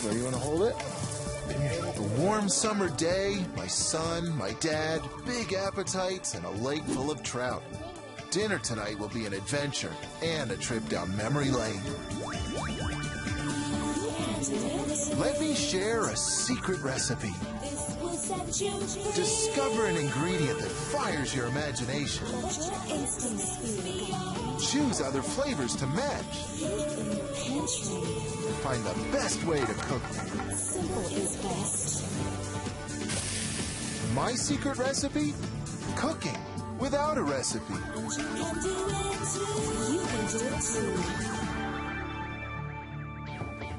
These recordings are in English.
where do you want to hold it? A warm summer day, my son, my dad, big appetites, and a lake full of trout. Dinner tonight will be an adventure and a trip down memory lane. Let me share a secret recipe. Discover an ingredient that fires your imagination. Choose other flavors to match. Find the best way to cook them. Simple is best. My secret recipe? Cooking without a recipe. You can do it too.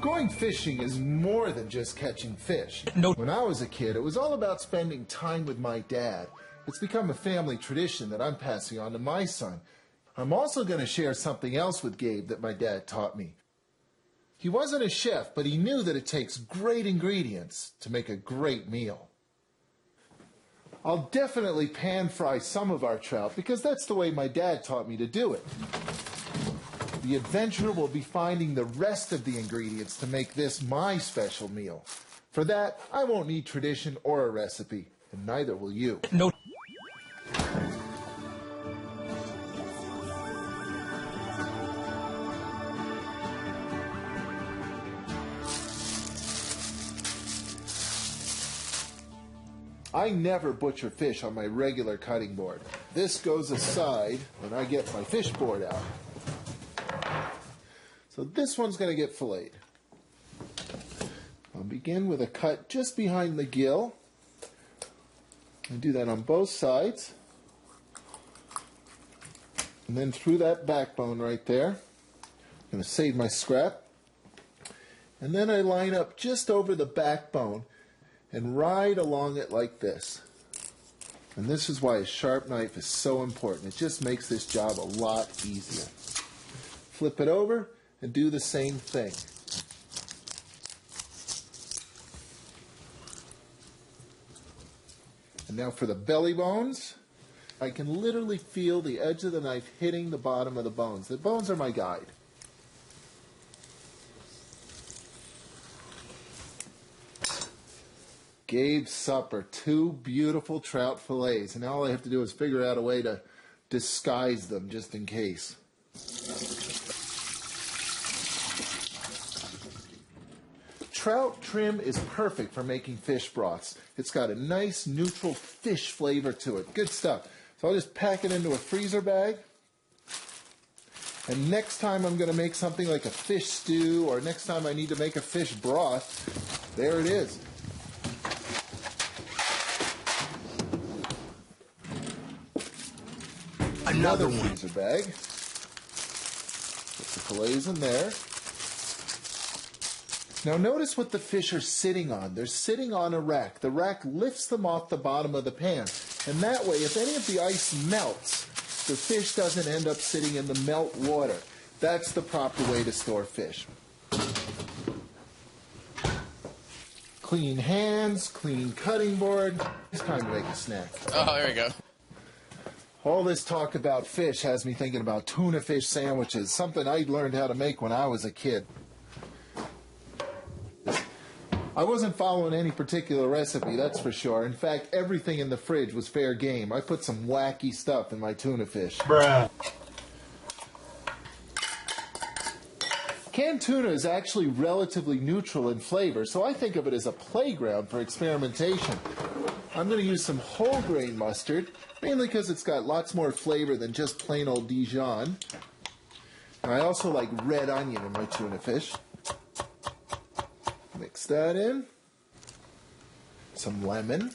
Going fishing is more than just catching fish. No. When I was a kid, it was all about spending time with my dad. It's become a family tradition that I'm passing on to my son. I'm also going to share something else with Gabe that my dad taught me. He wasn't a chef, but he knew that it takes great ingredients to make a great meal. I'll definitely pan fry some of our trout because that's the way my dad taught me to do it. The adventure will be finding the rest of the ingredients to make this my special meal. For that, I won't need tradition or a recipe, and neither will you. No. I never butcher fish on my regular cutting board. This goes aside when I get my fish board out. So this one's going to get filleted. I'll begin with a cut just behind the gill. I do that on both sides. And then through that backbone right there. I'm going to save my scrap. And then I line up just over the backbone and ride along it like this. And this is why a sharp knife is so important. It just makes this job a lot easier. Flip it over and do the same thing. And now for the belly bones, I can literally feel the edge of the knife hitting the bottom of the bones. The bones are my guide. Gabe's supper, 2 beautiful trout fillets, and now all I have to do is figure out a way to disguise them just in case. Trout trim is perfect for making fish broths. It's got a nice neutral fish flavor to it. Good stuff. So I'll just pack it into a freezer bag. And next time I'm going to make something like a fish stew, or next time I need to make a fish broth, there it is. Another freezer bag. Put the fillets in there. Now notice what the fish are sitting on. They're sitting on a rack. The rack lifts them off the bottom of the pan. And that way, if any of the ice melts, the fish doesn't end up sitting in the melt water. That's the proper way to store fish. Clean hands, clean cutting board. It's time to make a snack. Oh, there we go. All this talk about fish has me thinking about tuna fish sandwiches, something I learned how to make when I was a kid. I wasn't following any particular recipe, that's for sure. In fact, everything in the fridge was fair game. I put some wacky stuff in my tuna fish. Bruh. Canned tuna is actually relatively neutral in flavor, so I think of it as a playground for experimentation. I'm going to use some whole grain mustard, mainly because it's got lots more flavor than just plain old Dijon. And I also like red onion in my tuna fish. Mix that in. Some lemon.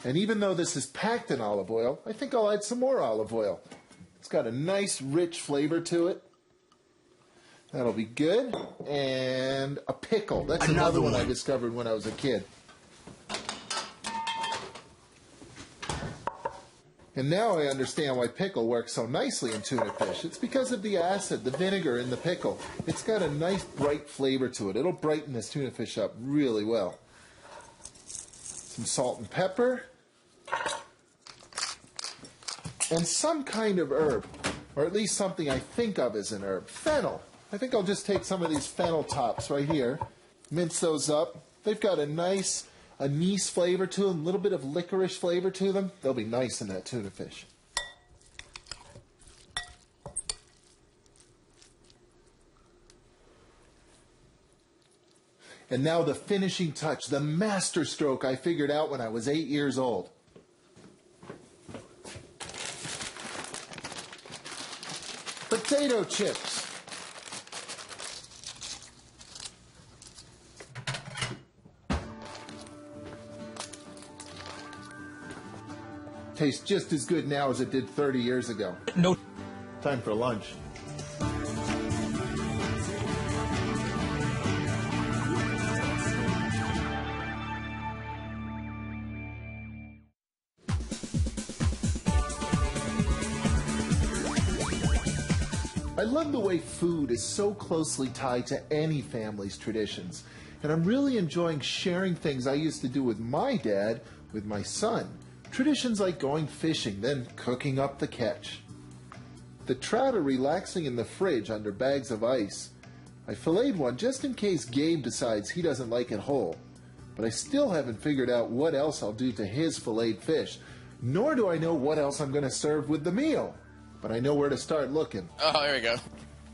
And even though this is packed in olive oil, I think I'll add some more olive oil. It's got a nice rich flavor to it. That'll be good. And a pickle. That's another one I discovered when I was a kid. And now I understand why pickle works so nicely in tuna fish. It's because of the acid, the vinegar in the pickle. It's got a nice bright flavor to it. It'll brighten this tuna fish up really well. Some salt and pepper. And some kind of herb, or at least something I think of as an herb. Fennel. I think I'll just take some of these fennel tops right here, mince those up. They've got a nice anise flavor to them, a little bit of licorice flavor to them. They'll be nice in that tuna fish. And now the finishing touch, the master stroke I figured out when I was 8 years old. Potato chips. Tastes just as good now as it did 30 years ago. No. Time for lunch. I love the way food is so closely tied to any family's traditions, and I'm really enjoying sharing things I used to do with my dad with my son. Traditions like going fishing, then cooking up the catch. The trout are relaxing in the fridge under bags of ice. I filleted one just in case Gabe decides he doesn't like it whole, but I still haven't figured out what else I'll do to his filleted fish, nor do I know what else I'm going to serve with the meal. But I know where to start looking. Oh, there we go.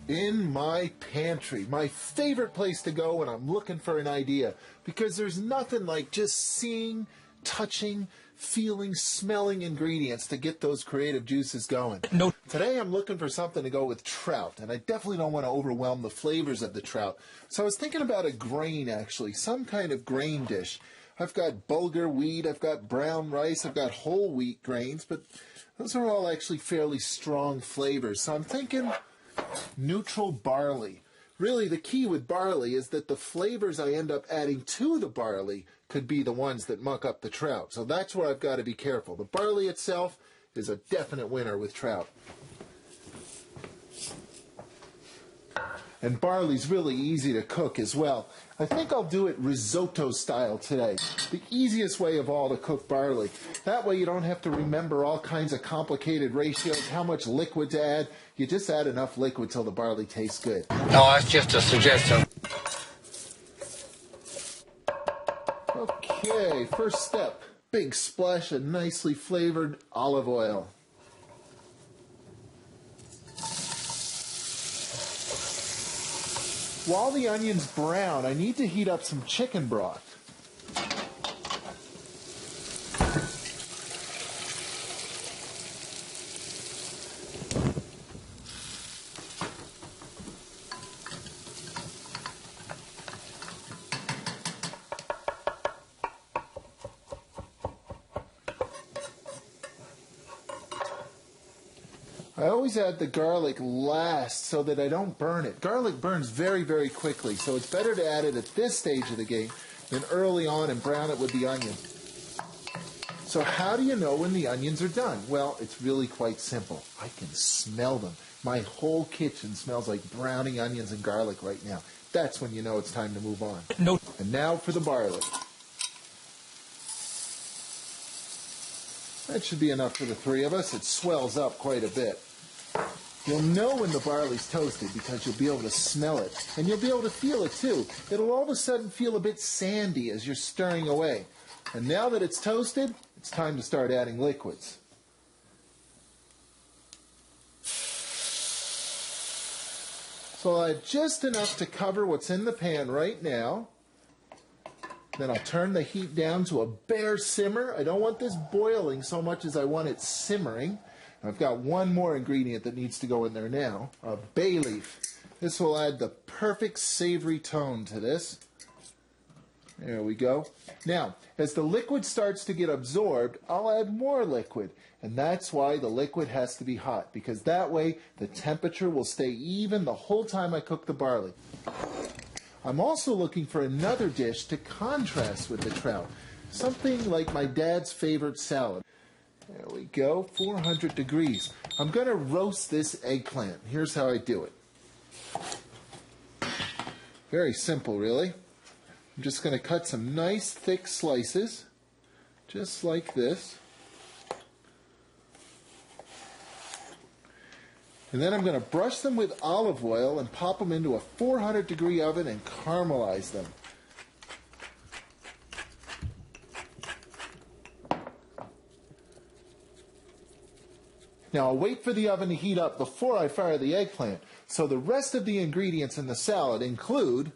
In my pantry, my favorite place to go when I'm looking for an idea, because there's nothing like just seeing, touching, feeling, smelling ingredients to get those creative juices going. No. Today I'm looking for something to go with trout, and I definitely don't want to overwhelm the flavors of the trout. So I was thinking about a grain, actually, some kind of grain dish. I've got bulgur wheat, I've got brown rice, I've got whole wheat grains, but those are all actually fairly strong flavors. So I'm thinking neutral barley. Really, the key with barley is that the flavors I end up adding to the barley could be the ones that muck up the trout. So that's where I've got to be careful. The barley itself is a definite winner with trout. And barley's really easy to cook as well. I think I'll do it risotto style today. The easiest way of all to cook barley. That way you don't have to remember all kinds of complicated ratios, how much liquid to add. You just add enough liquid till the barley tastes good. No, that's just a suggestion. Okay, first step. Big splash of nicely flavored olive oil. While the onion's brown, I need to heat up some chicken broth. I always add the garlic last so that I don't burn it. Garlic burns very, very quickly, so it's better to add it at this stage of the game than early on and brown it with the onion. So how do you know when the onions are done? Well, it's really quite simple. I can smell them. My whole kitchen smells like browning onions and garlic right now. That's when you know it's time to move on. No. And now for the barley. That should be enough for the three of us. It swells up quite a bit. You'll know when the barley's toasted because you'll be able to smell it. And you'll be able to feel it too. It'll all of a sudden feel a bit sandy as you're stirring away. And now that it's toasted, it's time to start adding liquids. So I'll add just enough to cover what's in the pan right now. Then I'll turn the heat down to a bare simmer. I don't want this boiling so much as I want it simmering. I've got one more ingredient that needs to go in there now, a bay leaf. This will add the perfect savory tone to this. There we go. Now, as the liquid starts to get absorbed, I'll add more liquid. And that's why the liquid has to be hot, because that way the temperature will stay even the whole time I cook the barley. I'm also looking for another dish to contrast with the trout. Something like my dad's favorite salad. There we go, 400 degrees. I'm going to roast this eggplant. Here's how I do it. Very simple, really. I'm just going to cut some nice thick slices, just like this. And then I'm going to brush them with olive oil and pop them into a 400-degree oven and caramelize them. Now I'll wait for the oven to heat up before I fire the eggplant. So the rest of the ingredients in the salad include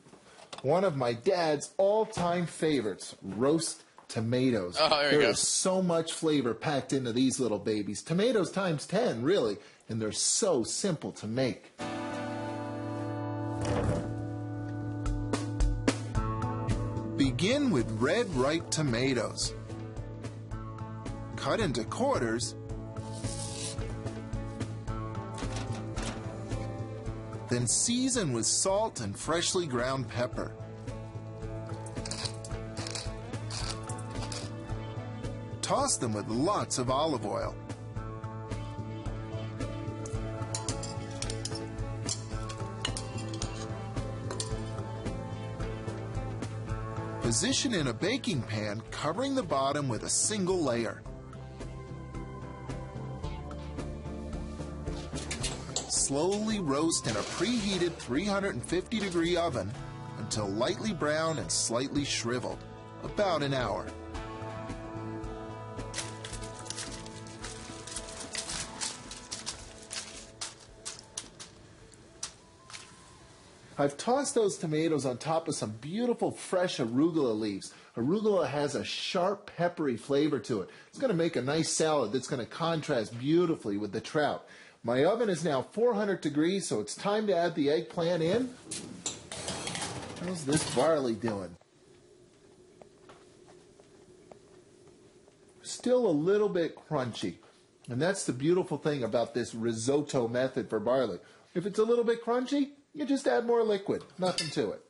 one of my dad's all-time favorites, roast tomatoes. Oh, there you go. There is so much flavor packed into these little babies. Tomatoes times 10, really. And they're so simple to make. Begin with red ripe tomatoes. Cut into quarters. Then season with salt and freshly ground pepper. Toss them with lots of olive oil. Position in a baking pan, covering the bottom with a single layer. Slowly roast in a preheated 350-degree oven until lightly brown and slightly shriveled, about an hour. I've tossed those tomatoes on top of some beautiful fresh arugula leaves. Arugula has a sharp, peppery flavor to it. It's going to make a nice salad that's going to contrast beautifully with the trout. My oven is now 400 degrees, so it's time to add the eggplant in. How's this barley doing? Still a little bit crunchy. And that's the beautiful thing about this risotto method for barley. If it's a little bit crunchy, you just add more liquid, nothing to it.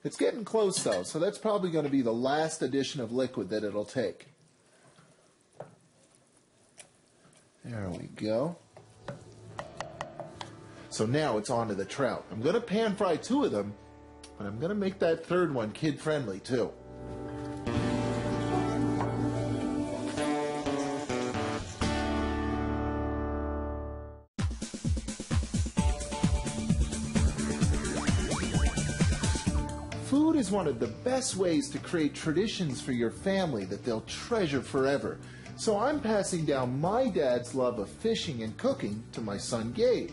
It's getting close though, so that's probably going to be the last addition of liquid that it'll take. There we go. So now it's on to the trout. I'm going to pan fry 2 of them, but I'm going to make that third one kid-friendly too. Food is one of the best ways to create traditions for your family that they'll treasure forever. So I'm passing down my dad's love of fishing and cooking to my son Gabe.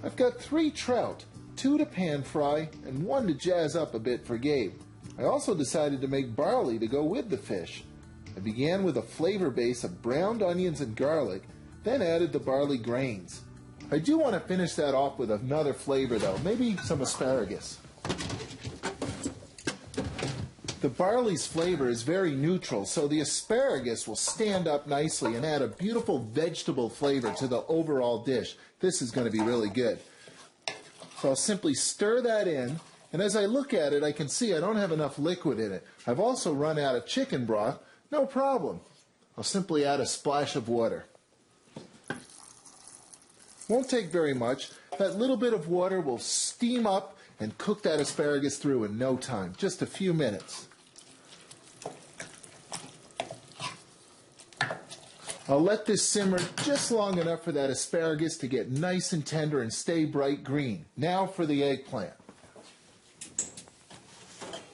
I've got 3 trout, 2 to pan fry, and 1 to jazz up a bit for Gabe. I also decided to make barley to go with the fish. I began with a flavor base of browned onions and garlic, then added the barley grains. I do want to finish that off with another flavor though, maybe some asparagus. The barley's flavor is very neutral, so the asparagus will stand up nicely and add a beautiful vegetable flavor to the overall dish. This is going to be really good. So I'll simply stir that in, and as I look at it, I can see I don't have enough liquid in it. I've also run out of chicken broth. No problem. I'll simply add a splash of water. Won't take very much. That little bit of water will steam up and cook that asparagus through in no time, just a few minutes. I'll let this simmer just long enough for that asparagus to get nice and tender and stay bright green. Now for the eggplant.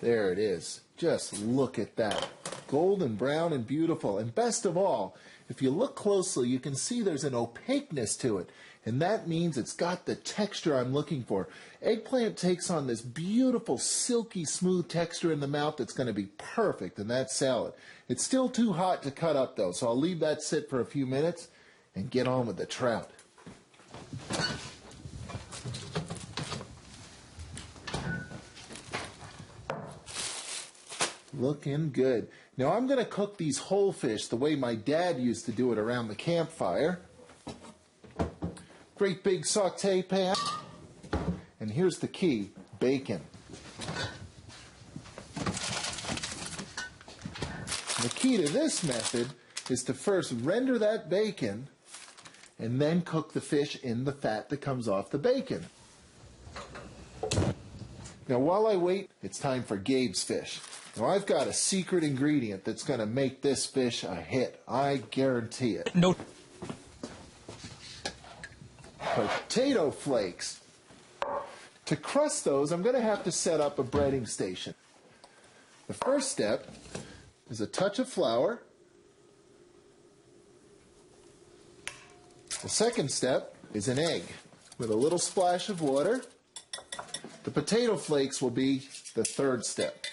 There it is. Just look at that. Golden brown and beautiful. And best of all, if you look closely, you can see there's an opaqueness to it. And that means it's got the texture I'm looking for. Eggplant takes on this beautiful, silky, smooth texture in the mouth that's going to be perfect in that salad. It's still too hot to cut up though, so I'll leave that sit for a few minutes and get on with the trout. Looking good. Now I'm going to cook these whole fish the way my dad used to do it around the campfire. Great big saute pan. And here's the key, bacon. The key to this method is to first render that bacon and then cook the fish in the fat that comes off the bacon. Now while I wait, it's time for Gabe's fish. Now I've got a secret ingredient that's going to make this fish a hit. I guarantee it. No. potato flakes. To crust those, I'm going to have to set up a breading station. The first step is a touch of flour. The second step is an egg with a little splash of water. The potato flakes will be the third step.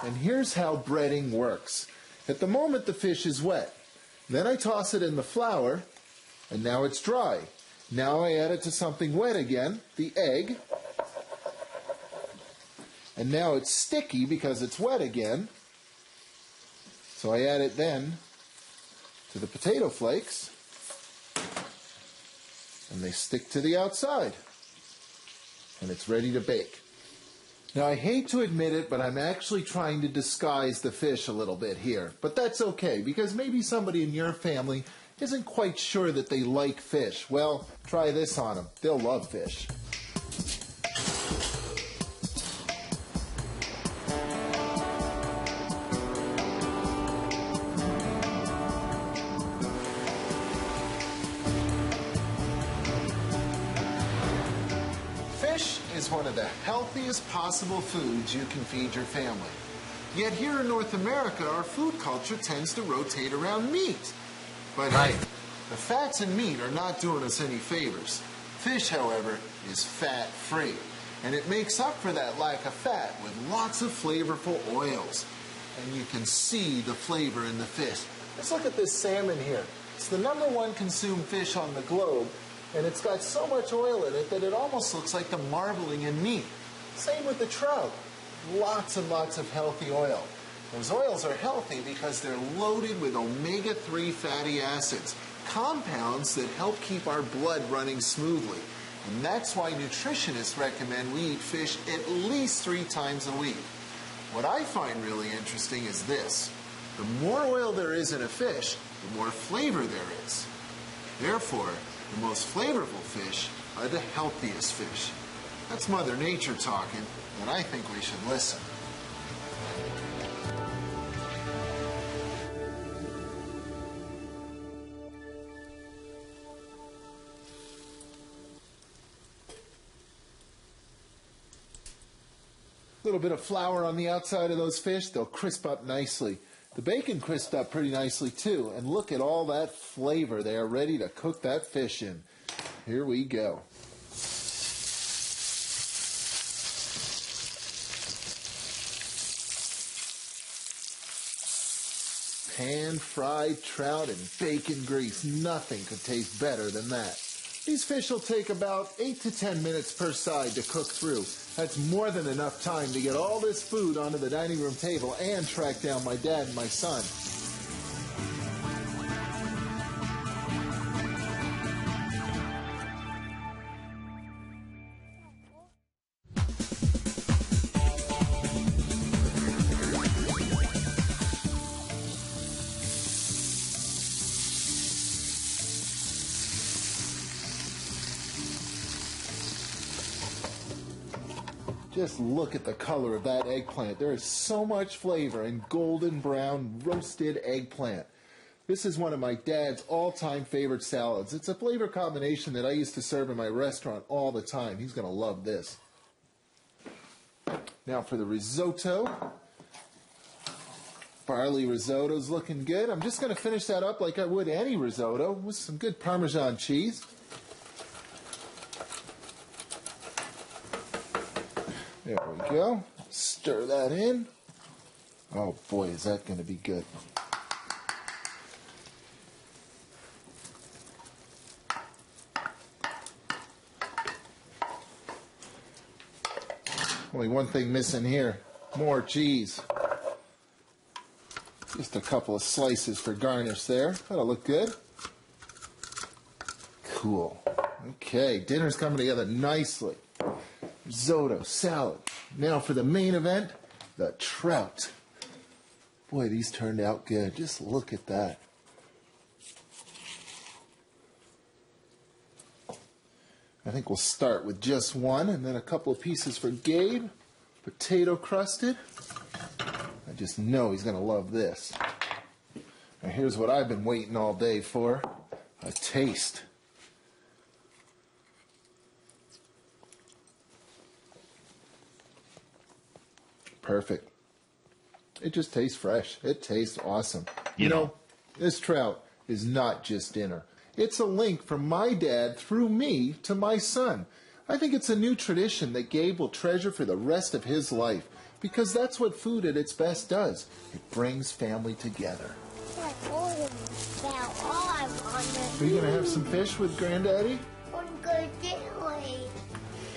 And here's how breading works. At the moment the fish is wet. Then I toss it in the flour, and now it's dry. Now I add it to something wet again, the egg. And now it's sticky because it's wet again. So I add it then to the potato flakes, and they stick to the outside. And it's ready to bake. Now, I hate to admit it, but I'm actually trying to disguise the fish a little bit here. But that's okay, because maybe somebody in your family isn't quite sure that they like fish. Well, try this on them. They'll love fish. Fish is one of the healthiest possible foods you can feed your family. Yet here in North America, our food culture tends to rotate around meat. But hey, the fats in meat are not doing us any favors. Fish, however, is fat-free, and it makes up for that lack of fat with lots of flavorful oils. And you can see the flavor in the fish. Let's look at this salmon here. It's the #1 consumed fish on the globe, and it's got so much oil in it that it almost looks like the marbling in meat. Same with the trout. Lots and lots of healthy oil. Those oils are healthy because they're loaded with omega-3 fatty acids, compounds that help keep our blood running smoothly. And that's why nutritionists recommend we eat fish at least 3 times a week. What I find really interesting is this. The more oil there is in a fish, the more flavor there is. Therefore, the most flavorful fish are the healthiest fish. That's Mother Nature talking, and I think we should listen. A little bit of flour on the outside of those fish, they'll crisp up nicely. The bacon crisped up pretty nicely too, and look at all that flavor. They are ready to cook that fish in. Here we go. Pan-fried trout and bacon grease. Nothing could taste better than that. These fish will take about 8 to 10 minutes per side to cook through. That's more than enough time to get all this food onto the dining room table and track down my dad and my son. Just look at the color of that eggplant. There is so much flavor in golden brown roasted eggplant. This is one of my dad's all-time favorite salads. It's a flavor combination that I used to serve in my restaurant all the time. He's going to love this. Now for the risotto. Barley risotto's looking good. I'm just going to finish that up like I would any risotto with some good Parmesan cheese. There we go. Stir that in. Oh boy, is that going to be good. Only one thing missing here. More cheese. Just a couple of slices for garnish there. That'll look good. Cool. Okay, dinner's coming together nicely. Risotto, salad. Now for the main event, the trout. Boy, these turned out good. Just look at that. I think we'll start with just one and then a couple of pieces for Gabe. Potato crusted. I just know he's going to love this. Now here's what I've been waiting all day for. A taste. Perfect. It just tastes fresh. It tastes awesome. You know, this trout is not just dinner. It's a link from my dad through me to my son. I think it's a new tradition that Gabe will treasure for the rest of his life because that's what food at its best does. It brings family together. Are you going to have some fish with Granddaddy?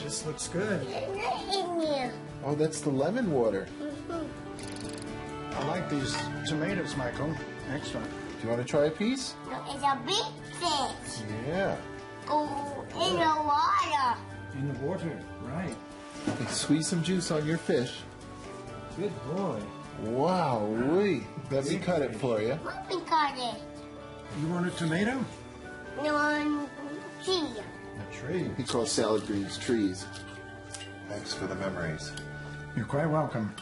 Just looks good. Oh, that's the lemon water. I like these tomatoes, Michael. Excellent. Do you want to try a piece? No, it's a big fish. Yeah. Oh, in the water. In the water, right. Okay, squeeze some juice on your fish. Good boy. Wow-wee. Let me cut it for you. Let me cut it. You want a tomato? No, tree. A tree. He calls salad greens trees. Thanks for the memories. You're quite welcome.